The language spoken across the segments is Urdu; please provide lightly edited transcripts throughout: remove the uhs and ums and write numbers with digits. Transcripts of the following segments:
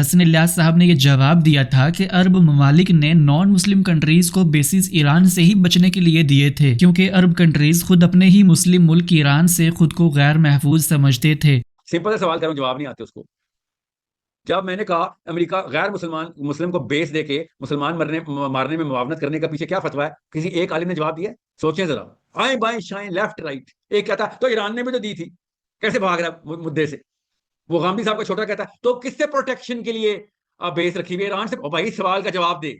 حسن الیاس صاحب نے یہ جواب دیا تھا کہ عرب ممالک نے نان مسلم کنٹریز کو بیسز ایران سے ہی بچنے کے لیے دیے تھے، کیونکہ عرب کنٹریز خود اپنے ہی مسلم ملک ایران سے خود کو غیر محفوظ سمجھتے تھے۔ سمپل سے سوال کروں، جواب نہیں آتے اس کو۔ جب میں نے کہا امریکہ غیر مسلم کو بیس دے کے مسلمان مارنے میں معاونت کرنے کا پیچھے کیا فتویٰ ہے، کسی ایک عالم نے جواب دیا ہے؟ سوچیں ذرا، آئیں بائیں شائیں لیفٹ رائٹ، ایک کہتا تو ایران نے بھی تو دی تھی، کیسے بھاگ رہا ہے مدعے سے؟ وہ غامدی صاحب کا چھوٹا کہتا ہے تو کس سے پروٹیکشن کے لیے بیس رکھی ہوئی ہے؟ ایران سے۔ بھائی سوال کا جواب دے،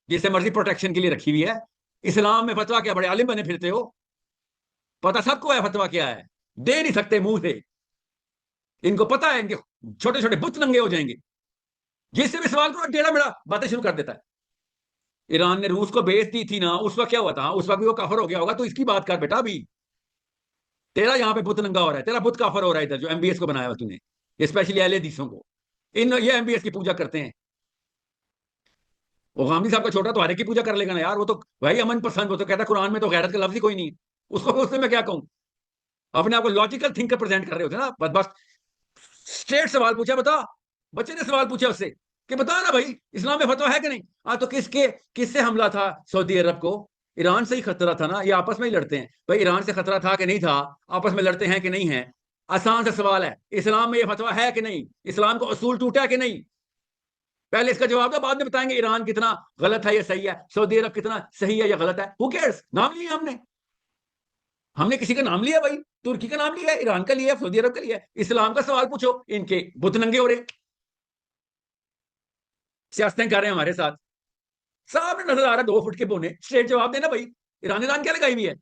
جس سے مرضی پروٹیکشن کے لیے رکھی ہوئی ہے۔ اسلام میں فتویٰ کیا؟ بڑے عالم بنے پھرتے ہو، پتہ سب کو ہے فتویٰ کیا ہے، دے نہیں سکتے منہ سے، ان کو پتہ ہے ان کے چھوٹے چھوٹے بت ننگے ہو جائیں گے۔ جس سے بھی سوال کرو ٹیڑھا میڑھا باتیں شروع کر دیتا ہے۔ ایران نے روس کو بیس دی تھی نا، اس وقت کیا ہوا تھا؟ اس وقت بھی وہ کافر ہو گیا ہوگا، تو اس کی بات کر بیٹا۔ بھی تیرا یہاں پہ بت ننگا ہو رہا ہے، تیرا بت کافر ہو رہا ہے ادھر، جو MBS کو بنایا ہوا تو نے، اسپیشلی اہل حدیثوں کو، یہ MBS کی پوجا کرتے ہیں۔ وہ غامدی صاحب کا چھوٹا تو ہر ایک کی پوجا کر لے گا نا یار، وہ تو بھائی امن پسند، وہ تو کہتا ہے قرآن میں تو غیرت کا لفظ ہی کوئی نہیں ہے، اس سے میں کیا کہوں؟ اپنے آپ کو لاجیکل تھنکر پریزنٹ کر رہے ہوتے ہیں نا، بس اسٹریٹ سوال پوچھا، بتا، بچے نے سوال پوچھا اس سے کہ بتا نا بھائی اسلام میں فتویٰ ہے کہ نہیں؟ تو کس سے حملہ تھا سعودی عرب کو؟ ایران سے ہی خطرہ تھا نا، یہ آپس میں ہی لڑتے ہیں بھائی، ایران سے خطرہ تھا کہ نہیں تھا؟ آپس میں لڑتے ہیں کہ نہیں ہیں؟ آسان سا سوال ہے، اسلام میں یہ فتویٰ ہے کہ نہیں؟ اسلام کو اصول ٹوٹا ہے کہ نہیں؟ پہلے اس کا جواب دو، بعد میں بتائیں گے ایران کتنا غلط ہے یا صحیح ہے، سعودی عرب کتنا صحیح ہے یا غلط ہے۔ Who cares؟ نام لیا ہم نے کسی کا نام لیا بھائی، ترکی کا نام لیا، ایران کا لیا، سعودی عرب کا لیا۔ اسلام کا سوال پوچھو، ان کے بت ننگے ہو رہے، سیاستیں کر رہے ہیں ہمارے ساتھ، سامنے نظر آ رہا ہے 2 فٹ کے بونے، اسٹریٹ جواب دینا بھائی، ایران کیا لگائی ہوئی ہے؟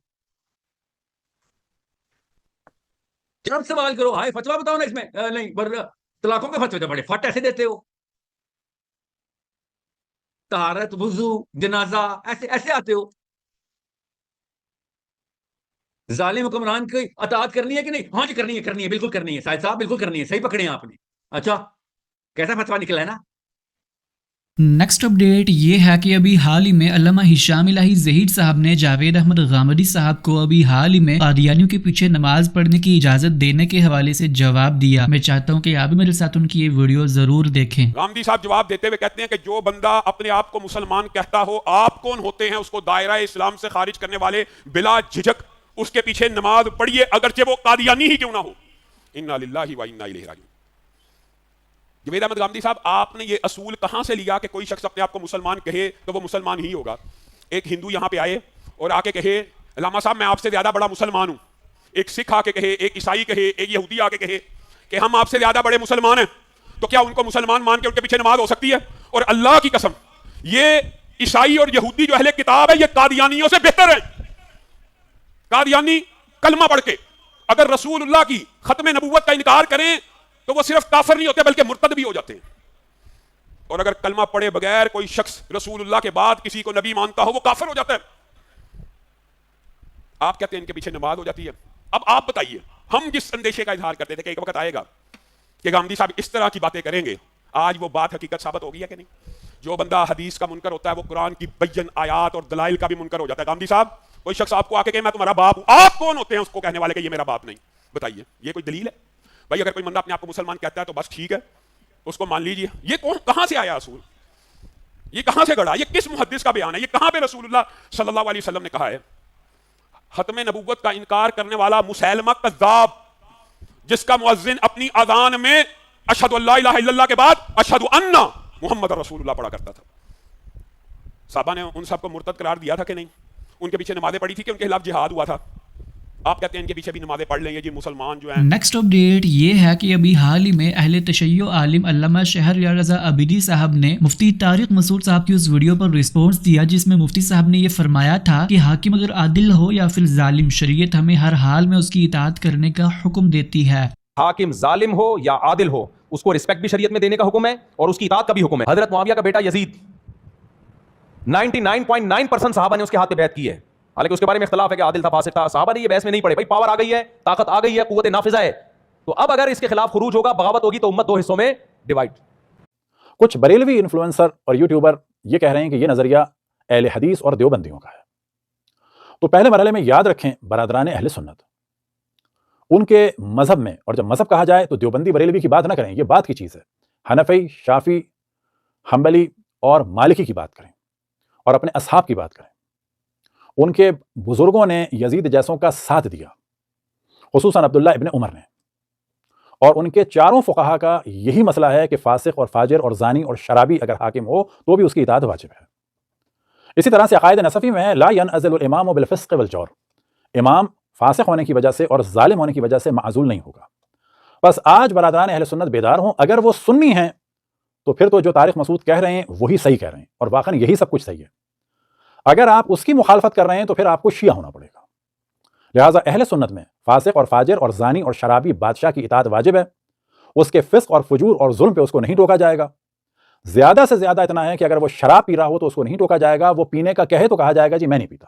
جب سوال کرو ہائے فتویٰ بتاؤ نا اس میں، نہیں طلاقوں کے فتوے تو بڑے فٹ ایسے دیتے ہو، طہارت، وضو، جنازہ، ایسے آتے ہو۔ ظالم حکمران کی اطاعت کرنی ہے کہ نہیں؟ ہاں جی کرنی ہے، بالکل کرنی ہے ساحل صاحب، بالکل کرنی ہے، صحیح پکڑے ہیں آپ نے۔ اچھا کیسا فتویٰ نکلا ہے نا؟ نیکسٹ اپڈیٹ یہ ہے کہ ابھی حال ہی میں علامہ ہشام الہی ظہیر صاحب نے جاوید احمد غامدی صاحب کو ابھی حال ہی میں قادیانیوں کے پیچھے نماز پڑھنے کی اجازت دینے کے حوالے سے جواب دیا۔ میں چاہتا ہوں کہ آپ بھی میرے ساتھ ان کی یہ ویڈیو ضرور دیکھیں۔ غامدی صاحب جواب دیتے ہوئے کہتے ہیں کہ جو بندہ اپنے آپ کو مسلمان کہتا ہو، آپ کون ہوتے ہیں اس کو دائرہ اسلام سے خارج کرنے والے؟ بلا جھجک اس کے پیچھے نماز پڑھیے، اگرچہ وہ قادیانی ہی کیوں نہ ہو۔ انا للہ و انا الیہ راجعون۔ جاوید احمد غامدی صاحب، آپ نے یہ اصول کہاں سے لیا کہ کوئی شخص اپنے آپ کو مسلمان کہے تو وہ مسلمان ہی ہوگا؟ ایک ہندو یہاں پہ آئے اور آ کے کہے علامہ صاحب میں آپ سے زیادہ بڑا مسلمان ہوں، ایک سکھ آ کے کہے، ایک عیسائی کہے، ایک یہودی آ کے کہے کہ ہم آپ سے زیادہ بڑے مسلمان ہیں، تو کیا ان کو مسلمان مان کے ان کے پیچھے نماز ہو سکتی ہے؟ اور اللہ کی قسم یہ عیسائی اور یہودی جو اہل کتاب ہے یہ قادیانیوں سے بہتر ہیں۔ قادیانی کلمہ پڑھ کے اگر رسول اللہ کی ختم نبوت کا انکار کریں تو وہ صرف کافر نہیں ہوتے بلکہ مرتد بھی ہو جاتے ہیں، اور اگر کلمہ پڑھے بغیر کوئی شخص رسول اللہ کے بعد کسی کو نبی مانتا ہو وہ کافر ہو جاتا ہے۔ آپ کہتے ہیں ان کے پیچھے نماز ہو جاتی ہے۔ اب آپ بتائیے، ہم جس اندیشے کا اظہار کرتے تھے کہ ایک وقت آئے گا کہ غامدی صاحب اس طرح کی باتیں کریں گے، آج وہ بات حقیقت ثابت ہو گئی ہے کہ نہیں؟ جو بندہ حدیث کا منکر ہوتا ہے وہ قرآن کی بین آیات اور دلائل کا بھی منکر ہو جاتا ہے۔ غامدی صاحب، کوئی شخص آپ کو آ کے کہے میں تمہارا باپ ہوں، آپ کون ہوتے ہیں اس کو کہنے والے کہ یہ میرا باپ نہیں؟ بتائیے یہ کوئی دلیل ہے؟ بھائی اگر کوئی بندہ اپنے آپ کو مسلمان کہتا ہے تو بس ٹھیک ہے، اس کو مان لیجیے۔ یہ کہاں سے آیا اصول؟ یہ کہاں سے گڑا؟ یہ کس محدث کا بیان ہے؟ یہ کہاں پہ رسول اللہ صلی اللہ علیہ وسلم نے کہا ہے؟ ختم نبوت کا انکار کرنے والا مسیلمہ کذاب، جس کا مؤذن اپنی اذان میں اشہد ان لا الہ الا اللہ کے بعد اشہد ان محمد رسول اللہ پڑھا کرتا تھا۔ صحابہ نے ان سب کو مرتد قرار دیا تھا کہ نہیں؟ ان کے پیچھے نمازیں پڑھی تھی کہ ان کے خلاف جہاد ہوا تھا؟ آپ کہتے ہیں ان کے پیچھے بھی نمازیں پڑھ لیں گے جی مسلمان جو ہیں۔ نیکسٹ اپڈیٹ یہ ہے کہ ابھی حال ہی میں اہل تشیع عالم علامہ شہریار رضا عابدی صاحب نے مفتی طارق مسعود صاحب کی اس ویڈیو پر رسپانس دیا جس میں مفتی صاحب نے یہ فرمایا تھا کہ حاکم اگر عادل ہو یا پھر ظالم، شریعت ہمیں ہر حال میں اس کی اطاعت کرنے کا حکم دیتی ہے۔ حاکم ظالم ہو یا عادل ہو اس کو رسپیکٹ بھی شریعت میں دینے کا حکم ہے اور اس کی اطاعت کا بھی حکم ہے۔ حضرت معاویہ کا بیٹا یزید 99.9% صحابہ نے اس کے ہاتھ پہ بیعت کی ہے، حالانکہ اس کے بارے میں اختلاف ہے کہ عادل تھا فاسق تھا، صحابہ نے یہ بحث میں نہیں پڑے۔ بھائی پاور آ گئی ہے، طاقت آ گئی ہے، قوت نافذہ ہے، تو اب اگر اس کے خلاف خروج ہوگا، بغاوت ہوگی تو امت 2 حصوں میں ڈیوائڈ۔ کچھ بریلوی انفلوئنسر اور یوٹیوبر یہ کہہ رہے ہیں کہ یہ نظریہ اہل حدیث اور دیوبندیوں کا ہے، تو پہلے مرحلے میں یاد رکھیں برادران اہل سنت، ان کے مذہب میں، اور جب مذہب کہا جائے تو دیوبندی بریلوی کی بات نہ کریں، یہ بات کی چیز ہے، حنفی، شافی، حنبلی اور مالکی کی بات کریں اور اپنے اصحاب کی بات کریں۔ ان کے بزرگوں نے یزید جیسوں کا ساتھ دیا، خصوصاً عبداللہ ابن عمر نے، اور ان کے چاروں فقہا کا یہی مسئلہ ہے کہ فاسق اور فاجر اور زانی اور شرابی اگر حاکم ہو تو بھی اس کی اطاعت واجب ہے۔ اسی طرح سے عقائد نصفی میں ہے لا ينعزل الامام بالفسق والجور، امام فاسق ہونے کی وجہ سے اور ظالم ہونے کی وجہ سے معزول نہیں ہوگا۔ بس آج برادران اہل سنت بیدار ہوں، اگر وہ سنی ہیں تو پھر تو جو طارق مسعود کہہ رہے ہیں وہی صحیح کہہ رہے ہیں، اور واقعاً یہی سب کچھ صحیح ہے۔ اگر آپ اس کی مخالفت کر رہے ہیں تو پھر آپ کو شیعہ ہونا پڑے گا۔ لہٰذا اہل سنت میں فاسق اور فاجر اور زانی اور شرابی بادشاہ کی اطاعت واجب ہے، اس کے فسق اور فجور اور ظلم پہ اس کو نہیں ٹوکا جائے گا۔ زیادہ سے زیادہ اتنا ہے کہ اگر وہ شراب پی رہا ہو تو اس کو نہیں ٹوکا جائے گا، وہ پینے کا کہے تو کہا جائے گا جی میں نہیں پیتا۔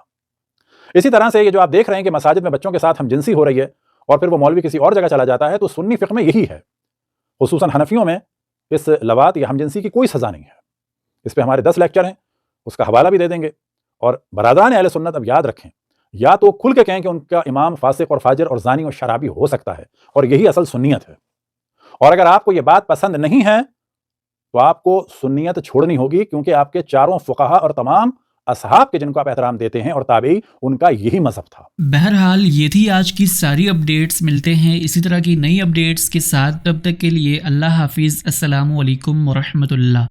اسی طرح سے یہ جو آپ دیکھ رہے ہیں کہ مساجد میں بچوں کے ساتھ ہم جنسی ہو رہی ہے اور پھر وہ مولوی کسی اور جگہ چلا جاتا ہے، تو سنی فقہ میں یہی ہے، خصوصاً حنفیوں میں اس لواط یا ہم جنسی کی کوئی سزا نہیں ہے۔ اس پہ ہمارے 10 لیکچر ہیں، اس کا حوالہ بھی دے دیں گے۔ اور برادران اہل سنت اب یاد رکھیں، یا تو کھل کے کہیں کہ ان کا امام فاسق اور فاجر اور زانی اور شرابی ہو سکتا ہے، اور یہی اصل سنیت ہے، اور اگر آپ کو یہ بات پسند نہیں ہے تو آپ کو سنیت چھوڑنی ہوگی، کیونکہ آپ کے چاروں فقہا اور تمام اصحاب کے جن کو آپ احترام دیتے ہیں اور تابعی، ان کا یہی مذہب تھا۔ بہرحال یہ تھی آج کی ساری اپڈیٹس، ملتے ہیں اسی طرح کی نئی اپڈیٹس کے ساتھ، تب تک کے لیے اللہ حافظ، السلام علیکم ورحمۃ اللہ۔